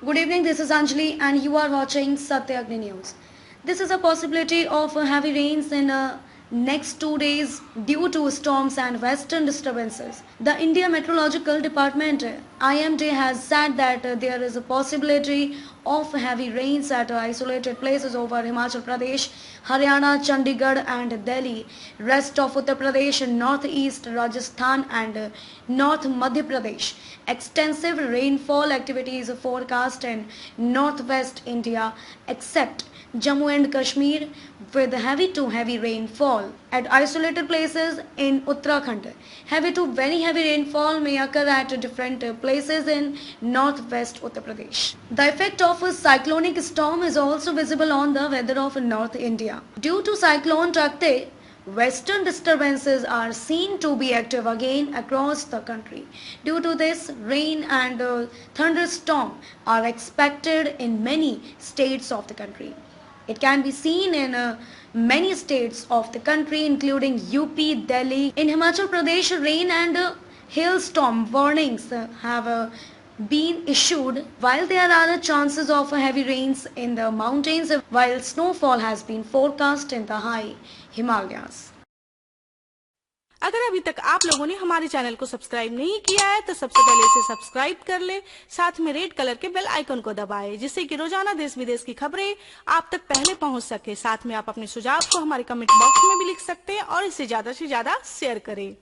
Good evening, this is Anjali and you are watching Satya Agni News. This is a possibility of heavy rains in next 2 days due to storms and western disturbances. The India Meteorological Department IMD has said that there is a possibility of heavy rains at isolated places over Himachal Pradesh, Haryana, Chandigarh and Delhi, rest of Uttar Pradesh, northeast Rajasthan and north Madhya Pradesh. Extensive rainfall activity is forecast in northwest India except Jammu and Kashmir with heavy to heavy rainfall at isolated places in Uttarakhand. Heavy to very heavy rainfall may occur at different places in northwest Uttar Pradesh. The effect of a cyclonic storm is also visible on the weather of North India. Due to cyclone Taukte, western disturbances are seen to be active again across the country. Due to this, rain and thunderstorm are expected in many states of the country. It can be seen in many states of the country including UP, Delhi. In Himachal Pradesh, rain and hailstorm warnings have been issued, while there are chances of heavy rains in the mountains, while snowfall has been forecast in the high Himalayas. अगर अभी तक आप लोगों ने हमारे channel को subscribe नहीं किया है तो सबसे पहले इसे सब्सक्राइब कर ले, साथ में रेड कलर के बेल आइकन को दबाएं, जिससे कि रोजाना देश विदेश की खबरें आप तक पहले पहुंच सके। साथ में आप अपने सुझाव को हमारे कमेंट बॉक्स में भी लिख सकते हैं और इसे ज्यादा से ज्यादा शेयर करें।